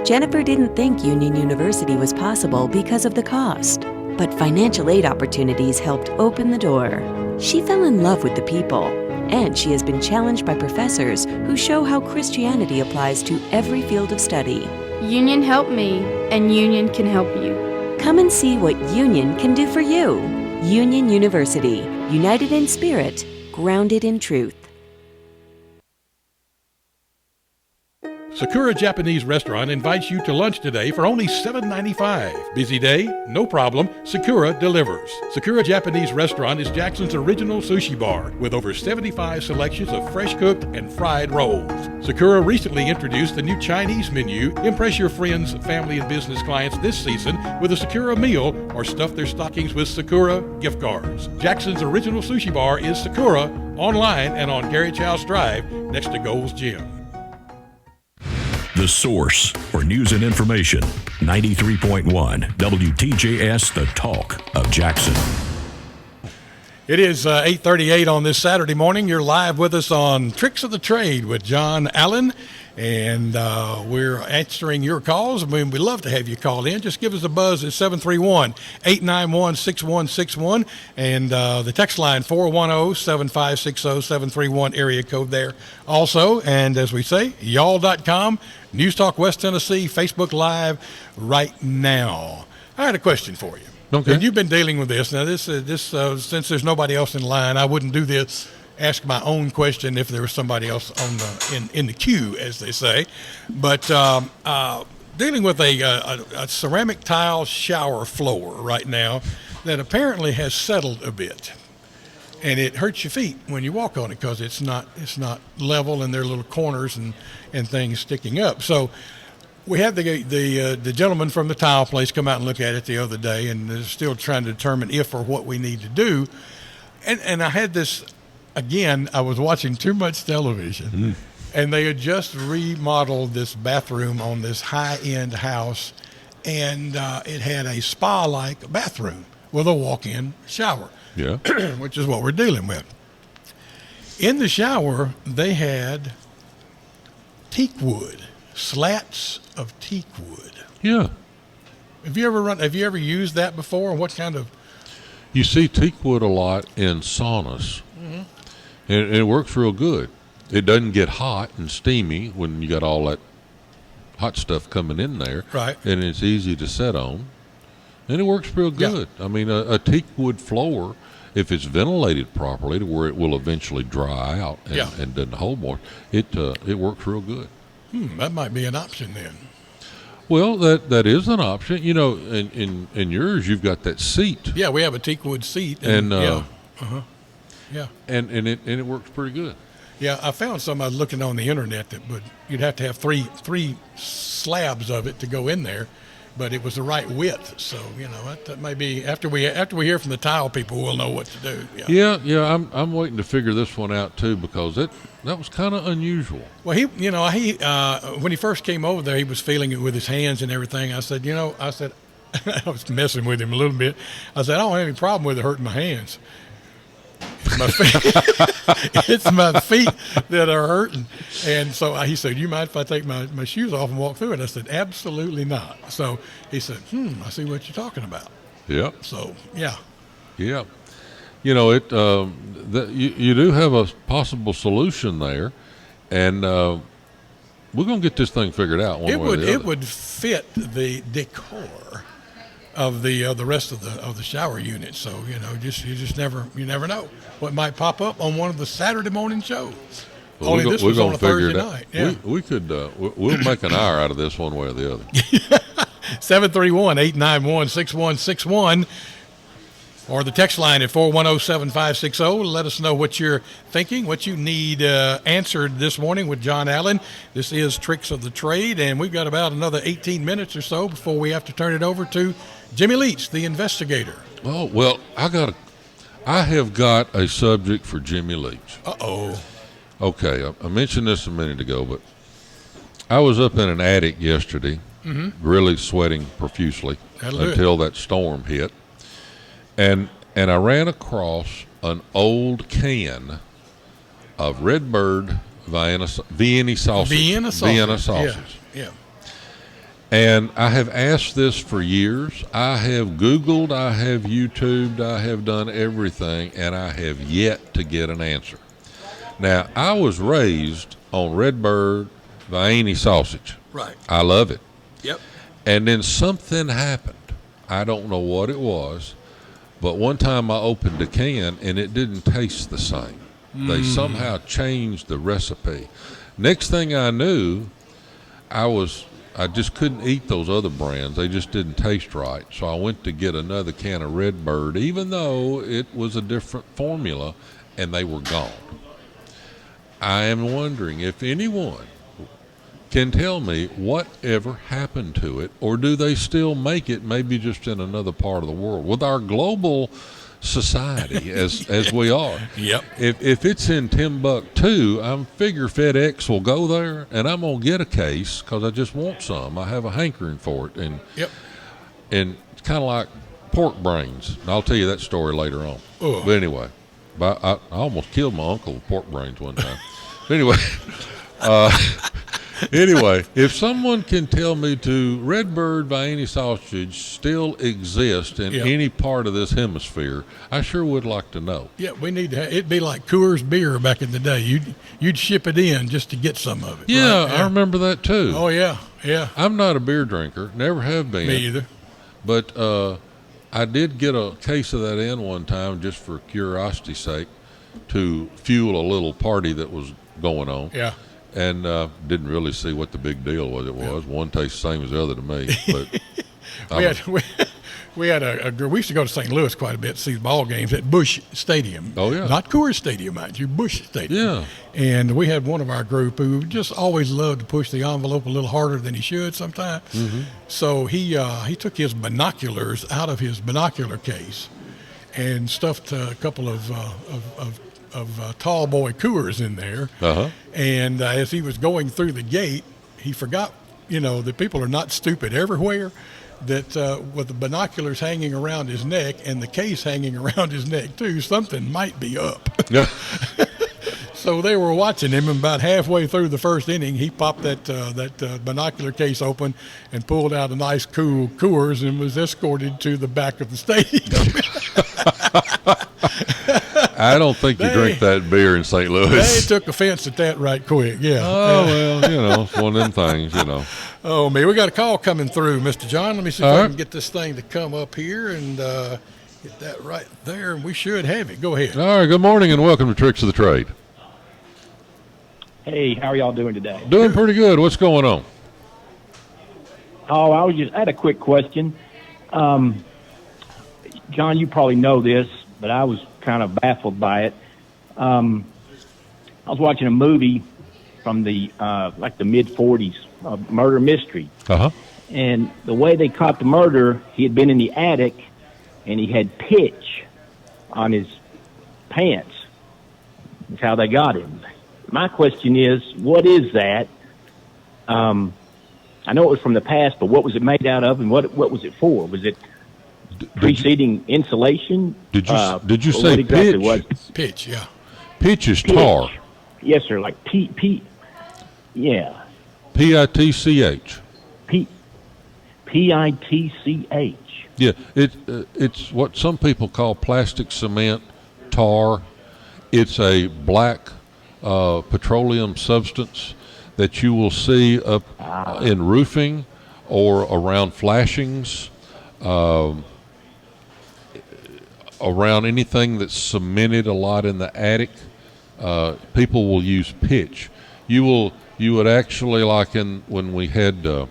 Jennifer didn't think Union University was possible because of the cost, but financial aid opportunities helped open the door. She fell in love with the people, and she has been challenged by professors who show how Christianity applies to every field of study. Union helped me, and Union can help you. Come and see what Union can do for you. Union University, united in spirit, grounded in truth. Sakura Japanese Restaurant invites you to lunch today for only $7.95. Busy day? No problem. Sakura delivers. Sakura Japanese Restaurant is Jackson's original sushi bar with over 75 selections of fresh cooked and fried rolls. Sakura recently introduced the new Chinese menu. Impress your friends, family, and business clients this season with a Sakura meal or stuff their stockings with Sakura gift cards. Jackson's original sushi bar is Sakura, online and on Carriage House Drive next to Gold's Gym. The source for news and information. 93.1 WTJS, the talk of Jackson. It is 8:38 on this Saturday morning. You're live with us on Tricks of the Trade with John Allen. And we're answering your calls. I mean, we'd love to have you call in. Just give us a buzz at 731-891-6161. And the text line, 410-7560, 731 area code there. Also, and as we say, y'all.com, News Talk West Tennessee, Facebook Live right now. I had a question for you. Okay. And you've been dealing with this. Now, this since there's nobody else in line, I wouldn't do this. Ask my own question if there was somebody else on in the queue, as they say. But dealing with a ceramic tile shower floor right now that apparently has settled a bit, and it hurts your feet when you walk on it because it's not level and there are little corners and things sticking up. So we had the gentleman from the tile place come out and look at it the other day, and they're still trying to determine if or what we need to do. And I had this. Again, I was watching too much television, and they had just remodeled this bathroom on this high-end house, and it had a spa-like bathroom with a walk-in shower. Yeah. which is what we're dealing with. In the shower, they had teak wood, slats of teak wood. Yeah. Have you ever used that before? What kind of? You see teak wood a lot in saunas, and it works real good. It doesn't get hot and steamy when you got all that hot stuff coming in there. Right. And it's easy to set on, and it works real good. I mean, a teak wood floor, if it's ventilated properly to where it will eventually dry out and doesn't hold more, it works real good. That might be an option then. Well, that is an option. You know, in yours, you've got that seat. Yeah, we have a teak wood seat. And yeah. And it works pretty good. Yeah, I found some. I was looking on the internet you'd have to have three slabs of it to go in there, but it was the right width. So that may be after we hear from the tile people, we'll know what to do. Yeah. I'm waiting to figure this one out too, because that was kind of unusual. Well, he when he first came over there, he was feeling it with his hands and everything. I said I was messing with him a little bit. I said, I don't have any problem with it hurting my hands. It's my feet. It's my feet that are hurting. And so he said, you mind if I take my shoes off and walk through it? I said, absolutely not. So he said, I see what you're talking about. Yep. So, yeah. Yeah. You know, you do have a possible solution there, and we're going to get this thing figured out one way or the other. It would fit the decor of the rest of the shower unit. So you just never know what might pop up on one of the Saturday morning shows. Well, Only this was on a Thursday night. Yeah. We could we'll make an hour out of this one way or the other. 731-891-6161 or the text line at 410-7560. Let us know what you're thinking, what you need answered this morning with John Allen. This is Tricks of the Trade, and we've got about another 18 minutes or so before we have to turn it over to Jimmy Leach, the investigator. Oh, well, I have got a subject for Jimmy Leach. Uh-oh. Okay, I mentioned this a minute ago, but I was up in an attic yesterday, really sweating profusely until that storm hit. And I ran across an old can of Redbird Vienna sausage. Vienna sausage. Yeah. And I have asked this for years. I have Googled, I have YouTubed, I have done everything, and I have yet to get an answer. Now, I was raised on Redbird Vienna sausage. Right. I love it. Yep. And then something happened. I don't know what it was. But one time I opened a can and it didn't taste the same. They somehow changed the recipe. Next thing I knew, I just couldn't eat those other brands. They just didn't taste right. So I went to get another can of Redbird, even though it was a different formula, and they were gone. I am wondering if anyone can tell me whatever happened to it, or do they still make it, maybe just in another part of the world? With our global society as we are. Yep. If it's in Timbuktu, I figure FedEx will go there, and I'm going to get a case because I just want some. I have a hankering for it. And it's kind of like pork brains. And I'll tell you that story later on. Ugh. But anyway, I almost killed my uncle with pork brains one time. But anyway, anyway, if someone can tell me Redbird Vienna sausage still exists in any part of this hemisphere, I sure would like to know. Yeah, we need to. It'd be like Coors beer back in the day. You'd ship it in just to get some of it. Yeah, right? I remember that too. Oh yeah. I'm not a beer drinker, never have been. Me either. But I did get a case of that in one time just for curiosity's sake to fuel a little party that was going on. Yeah. And didn't really see what the big deal was. One tastes the same as the other to me. But we used to go to St. Louis quite a bit to see the ball games at Busch Stadium. Oh yeah, not Coors Stadium, mind you, Busch Stadium. Yeah. And we had one of our group who just always loved to push the envelope a little harder than he should sometimes. Mm-hmm. So he took his binoculars out of his binocular case and stuffed a couple of tall boy Coors in there. Uh-huh. And as he was going through the gate, he forgot, that people are not stupid everywhere. that with the binoculars hanging around his neck and the case hanging around his neck too, something might be up. Yeah. So they were watching him, and about halfway through the first inning, he popped that binocular case open and pulled out a nice cool Coors and was escorted to the back of the stadium. I don't think you drink that beer in St. Louis. They took offense at that right quick, yeah. Oh, well, it's one of them things, Oh, man, we got a call coming through, Mr. John. Let me see if I can get this thing to come up here and get that right there, and we should have it. Go ahead. All right, good morning and welcome to Tricks of the Trade. Hey, how are y'all doing today? Doing pretty good. What's going on? Oh, I had a quick question. John, you probably know this, but I was kind of baffled by it. I was watching a movie from the the mid-'40s, murder mystery. Uh-huh. And the way they caught the murder, he had been in the attic, and he had pitch on his pants. That's how they got him. My question is, what is that? I know it was from the past, but what was it made out of, and what was it for? Was it preceding insulation? Did you say what exactly pitch? was it? Pitch, yeah. Pitch is tar. Yes, sir. Like yeah. P-I-T-C-H. P-I-T-C-H. Yeah, it's what some people call plastic cement tar. It's a black petroleum substance that you will see up in roofing or around flashings, around anything that's cemented a lot in the attic. People will use pitch. You would actually, like when we had you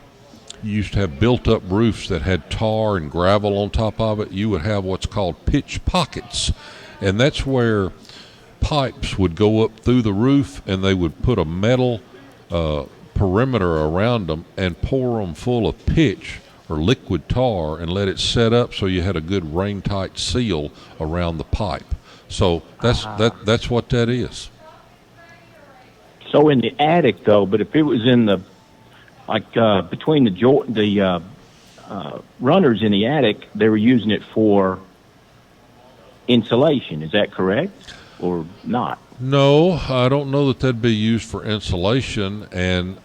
used to have built-up roofs that had tar and gravel on top of it, you would have what's called pitch pockets, and that's where pipes would go up through the roof, and they would put a metal perimeter around them and pour them full of pitch or liquid tar and let it set up so you had a good rain-tight seal around the pipe. So that's what that is. So in the attic, though, but if it was in the between the runners in the attic, they were using it for insulation. Is that correct? Or not? No, I don't know that that'd be used for insulation, and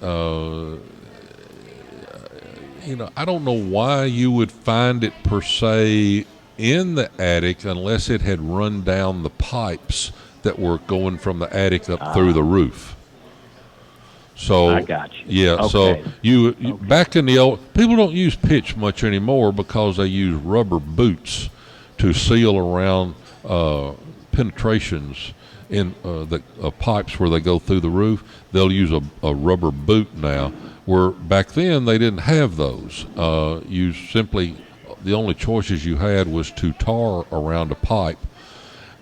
I don't know why you would find it per se in the attic unless it had run down the pipes that were going from the attic up through the roof. So I got you. Yeah, okay. so you back in the old, people don't use pitch much anymore because they use rubber boots to seal around penetrations in the pipes where they go through the roof. They'll use a rubber boot now, where back then they didn't have those. You simply, the only choices you had was to tar around a pipe,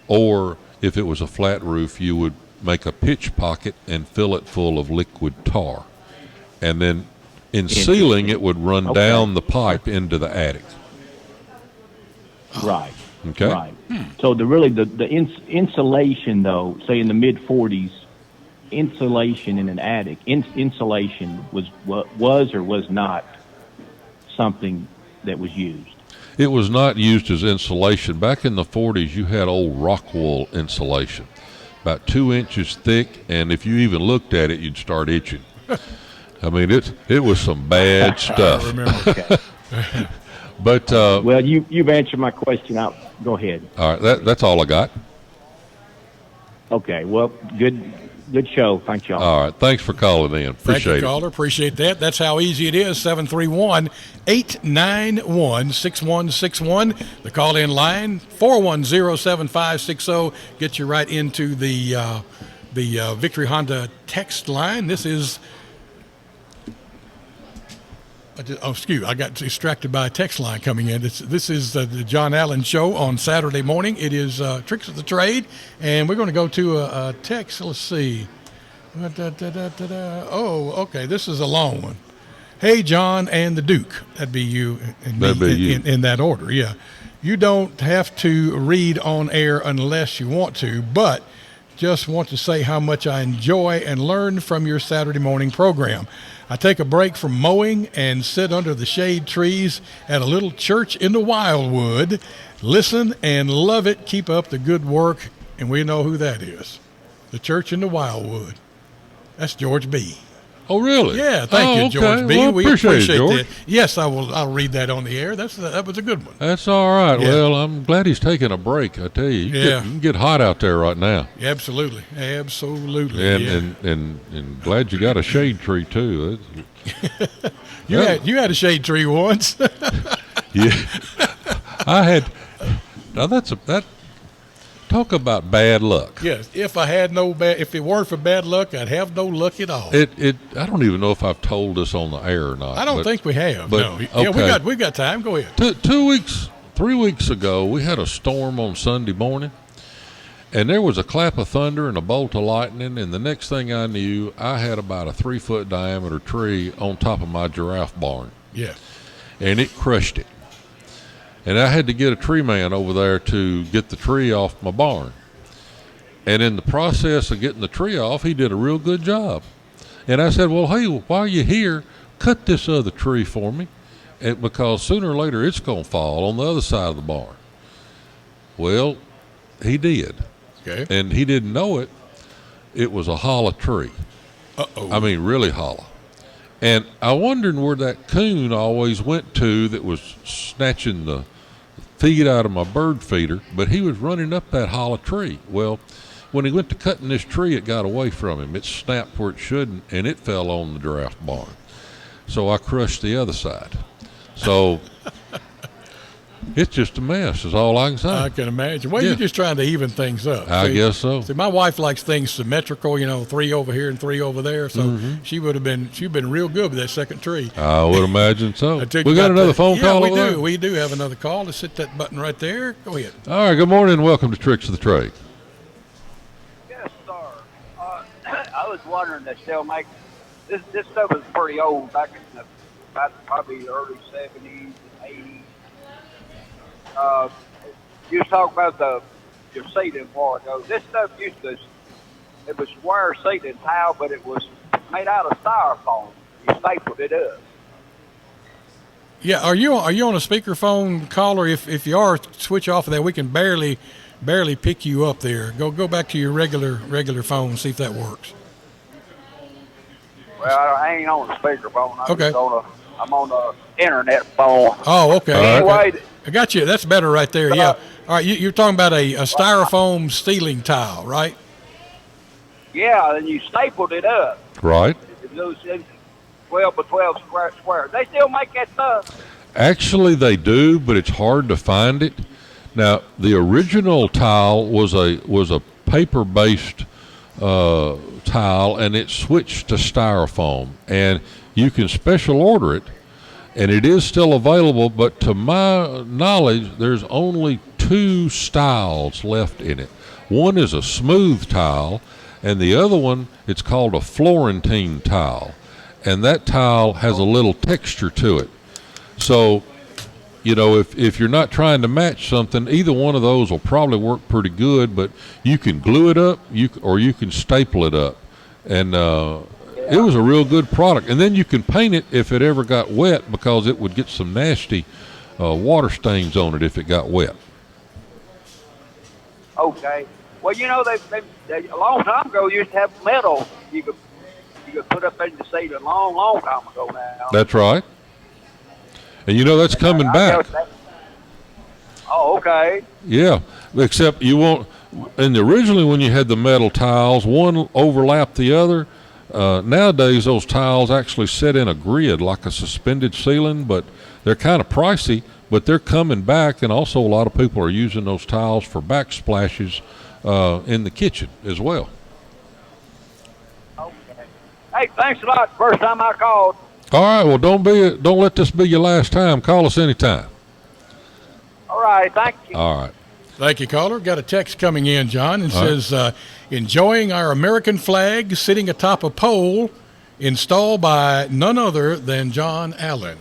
or if it was a flat roof, you would make a pitch pocket and fill it full of liquid tar, and then in sealing it would run down the pipe into the attic. Right. Okay. Right. So the insulation, though, say in the mid-'40s, insulation in an attic, insulation was or was not something that was used. It was not used as insulation. Back in the 40s, you had old rock wool insulation, about 2 inches thick, and if you even looked at it, you'd start itching. I mean, it was some bad stuff. I remember. But well, you've answered my question. Go ahead. All right, that's all I got. Okay. Well, good show. Thanks, y'all. All right, thanks for calling in. Appreciate Thank you, caller. Appreciate that. That's how easy it is. 731-891-6161. The call-in line 410-7560. Get you right into the Victory Honda text line. This is. I got distracted by a text line coming in. This is the John Allen Show on Saturday morning. It is Tricks of the Trade, and we're going to go to a text. Let's see. Oh, okay. This is a long one. Hey, John and the Duke. That'd be you and me in that order, yeah. You don't have to read on air unless you want to, but just want to say how much I enjoy and learn from your Saturday morning program. I take a break from mowing and sit under the shade trees at a little church in the Wildwood. Listen and love it. Keep up the good work. And we know who that is. The church in the Wildwood. That's George B. Oh, really? Yeah, thank you, George B. Well, we appreciate it, George. that. Yes, I'll read that on the air. That was a good one. That's all right. Yeah. Well, I'm glad he's taking a break. I tell you, you can get hot out there right now. Absolutely. And glad you got a shade tree too. You had a shade tree once. Yeah, I had. Now that. Talk about bad luck. Yes, if it weren't for bad luck, I'd have no luck at all. I don't even know if I've told this on the air or not. I don't think we have. But, no. Okay. Yeah, we got time. Go ahead. 3 weeks ago, we had a storm on Sunday morning, and there was a clap of thunder and a bolt of lightning, and the next thing I knew, I had about a 3-foot diameter tree on top of my giraffe barn. Yeah. And it crushed it. And I had to get a tree man over there to get the tree off my barn. And in the process of getting the tree off, he did a real good job. And I said, well, hey, while you're here, cut this other tree for me, because sooner or later it's going to fall on the other side of the barn. Well, he did. Okay. And he didn't know it. It was a hollow tree. Uh-oh. I mean, really hollow. And I wondered where that coon always went to that was snatching the feed out of my bird feeder, but he was running up that hollow tree. Well, when he went to cutting this tree, it got away from him. It snapped where it shouldn't, and it fell on the giraffe barn. So I crushed the other side. So it's just a mess is all I can say. I can imagine. Well, you're just trying to even things up. I guess so. See, my wife likes things symmetrical, 3 over here and 3 over there. So she'd been real good with that second tree. I would imagine so. We got another phone call over there? We do have another call. Let's hit that button right there. Go ahead. All right, good morning and welcome to Tricks of the Trade. Yes, sir. I was wondering, they still make this stuff is pretty old, back in probably the early 70s and 80s. You was talking about your seating part, though. This stuff it was square seating tile, but it was made out of styrofoam. You stapled it up. Yeah, are you on a speakerphone caller? If you are, switch off of that. We can barely pick you up there. Go back to your regular phone, see if that works. Well, I ain't on the speakerphone. Okay. I'm on the internet phone. Oh, okay. Anyway, I got you. That's better right there. Yeah. All right. You're talking about a styrofoam ceiling tile, right? Yeah, and you stapled it up. Right. Those 12 by 12 square. They still make that stuff. Actually, they do, but it's hard to find it. Now, the original tile was a paper-based tile, and it switched to styrofoam, and you can special order it, and it is still available, but to my knowledge, there's only 2 styles left in it. One is a smooth tile, and the other one, it's called a Florentine tile, and that tile has a little texture to it. So, if you're not trying to match something, either one of those will probably work pretty good, but you can glue it up, or you can staple it up, and it was a real good product. And then you can paint it if it ever got wet, because it would get some nasty water stains on it if it got wet. Okay. Well, they a long time ago used to have metal you could put up in the seat a long time ago now. That's right. And that's coming back. Oh, okay. Yeah, except you won't. And originally, when you had the metal tiles, one overlapped the other. Nowadays, those tiles actually sit in a grid like a suspended ceiling, but they're kind of pricey. But they're coming back, and also a lot of people are using those tiles for backsplashes in the kitchen as well. Okay. Hey, thanks a lot. First time I called. All right. Well, don't let this be your last time. Call us anytime. All right. Thank you. All right. Thank you, caller. Got a text coming in, John, and says, enjoying our American flag sitting atop a pole installed by none other than John Allen.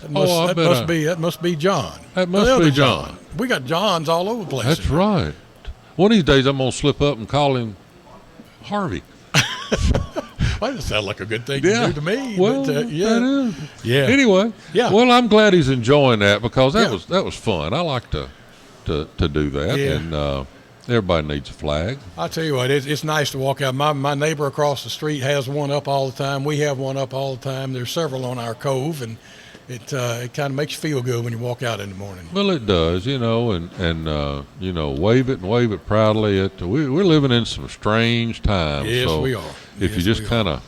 That must be John. That must be John. We got Johns all over the place. That's right. One of these days, I'm going to slip up and call him Harvey. Well, that sounds like a good thing to do to me. Well, but, yeah. that is. Yeah. Anyway, Yeah. Well, I'm glad he's enjoying that because that was fun. I like to do that, Yeah. and everybody needs a flag. I'll tell you what, it's nice to walk out. My neighbor across the street has one up all the time. We have one up all the time. There's several on our cove, and it kind of makes you feel good when you walk out in the morning. Well, it does, and wave it proudly. We're living in some strange times. Yes, so we are. If Yes, you just we are. kind of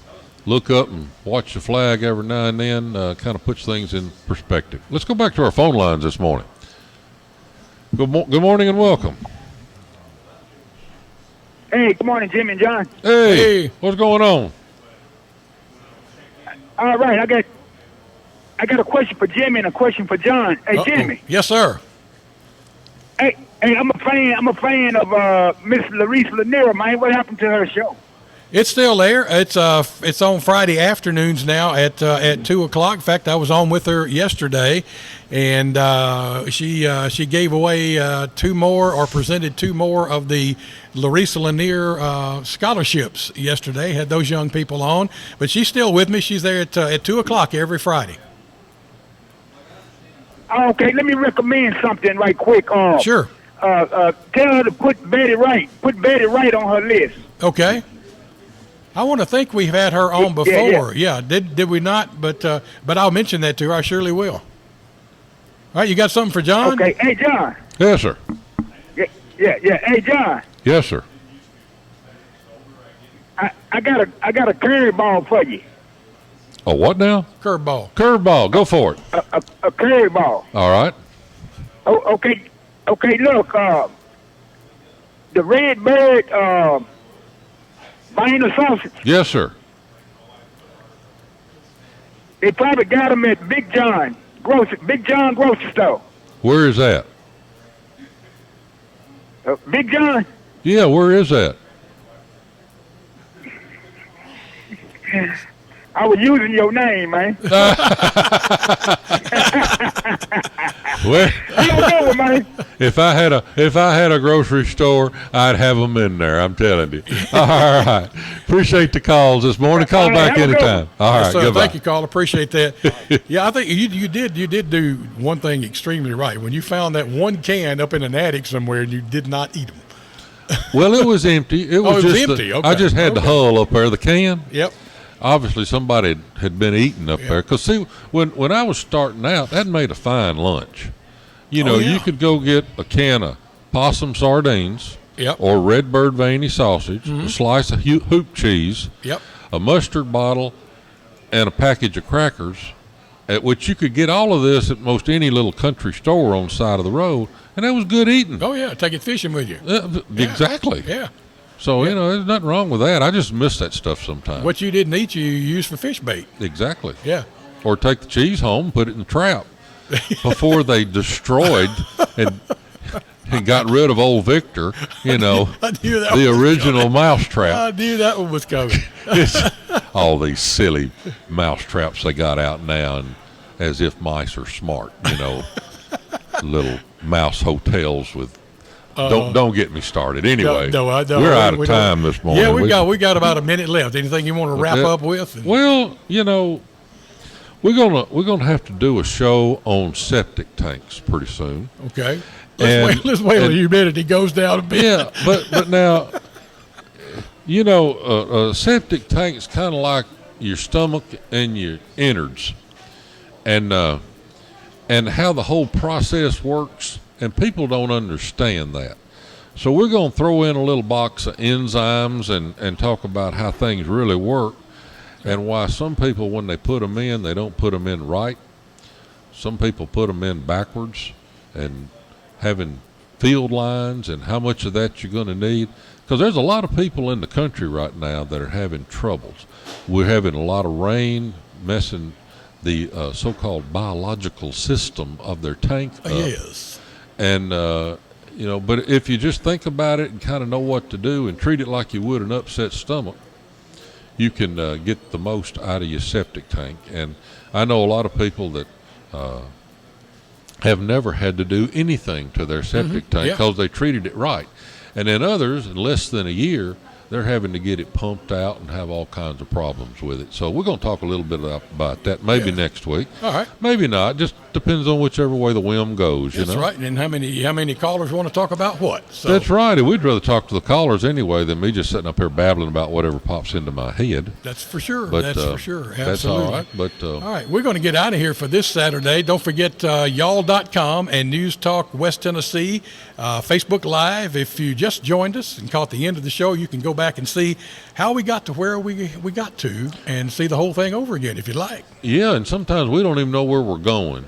look up and watch the flag every now and then, kind of puts things in perspective. Let's go back to our phone lines this morning. Good morning and welcome. Hey, good morning, Jimmy and John. Hey, what's going on? All right, I got a question for Jimmy and a question for John. Hey, Jimmy. Yes, sir. Hey, I'm a fan of Miss Larissa Lanier, man. What happened to her show? It's still there. It's on Friday afternoons now at 2:00. In fact, I was on with her yesterday, and she gave away presented two more of the Larissa Lanier scholarships yesterday. Had those young people on, but she's still with me. She's there at 2:00 every Friday. Okay, let me recommend something right quick. Sure. Tell her to put Betty Wright. Put Betty Wright on her list. Okay. I want to think we've had her on before. Yeah. Did we not? But I'll mention that to her. I surely will. All right, you got something for John? Okay. Hey, John. Yes, sir. Yeah. Hey, John. Yes, sir. I got a curveball for you. Oh, what now? Curveball. Curveball. Go for it. A curveball. All right. Oh, okay. Okay. Look, the Red Bird Vienna sausage. Yes, sir. They probably got them at Big John grocery store. Where is that? Big John. Yeah, where is that? I was using your name, man. Well, You don't know, man. if I had a grocery store, I'd have them in there. I'm telling you. All right. Appreciate the calls this morning. Call back anytime. All right. Yes, sir. Goodbye. Thank you, Carl. Appreciate that. Yeah, I think you did do one thing extremely right. When you found that one can up in an attic somewhere and you did not eat them. Well, it was empty. It was just empty. Okay. I just had the hull up there, the can. Yep. Obviously, somebody had been eating up there. Because, see, when I was starting out, that made a fine lunch. You could go get a can of possum sardines or Redbird veiny sausage, a slice of hoop cheese, a mustard bottle, and a package of crackers, at which you could get all of this at most any little country store on the side of the road, and that was good eating. Oh, yeah. Take it fishing with you. Exactly. Yeah. So, there's nothing wrong with that. I just miss that stuff sometimes. What you didn't eat, you use for fish bait. Exactly. Yeah. Or take the cheese home, put it in the trap before they destroyed and got rid of old Victor, I knew that the was original coming. mousetrap. I knew that one was coming. All these silly mousetraps they got out now, and as if mice are smart, little mouse hotels with. Don't get me started. Anyway, No, we're out of time this morning. Yeah, we got about a minute left. Anything you want to wrap up with? Well, we're gonna have to do a show on septic tanks pretty soon. Okay. Let's wait till humidity goes down a bit. Yeah, but now, a septic tank's kind of like your stomach and your innards, and how the whole process works. And people don't understand that. So we're going to throw in a little box of enzymes and talk about how things really work and why some people, when they put them in, they don't put them in right. Some people put them in backwards, and having field lines and how much of that you're going to need. Because there's a lot of people in the country right now that are having troubles. We're having a lot of rain messing the so-called biological system of their tank up. Yes. And, but if you just think about it and kind of know what to do and treat it like you would an upset stomach, you can get the most out of your septic tank. And I know a lot of people that have never had to do anything to their septic tank because they treated it right. And then others, in less than a year, they're having to get it pumped out and have all kinds of problems with it. So we're going to talk a little bit about that maybe next week. All right. Maybe not. Just depends on whichever way the whim goes. That's right. And how many callers want to talk about what? So. That's right. We'd rather talk to the callers anyway than me just sitting up here babbling about whatever pops into my head. That's for sure. But, that's for sure. Absolutely. That's all right. But all right, we're going to get out of here for this Saturday. Don't forget y'all.com and News Talk West Tennessee, Facebook Live. If you just joined us and caught the end of the show, you can go back and see how we got to where we got to and see the whole thing over again if you like. Yeah, and sometimes we don't even know where we're going.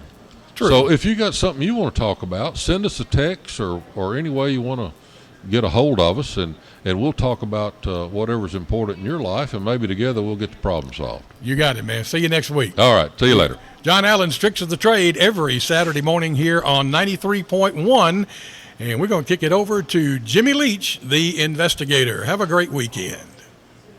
True. So if you got something you want to talk about, send us a text or any way you want to get a hold of us, and we'll talk about whatever's important in your life, and maybe together we'll get the problem solved. You got it, man. See you next week. All right. See you later. John Allen's Tricks of the Trade every Saturday morning here on 93.1. And we're going to kick it over to Jimmy Leach, the investigator. Have a great weekend.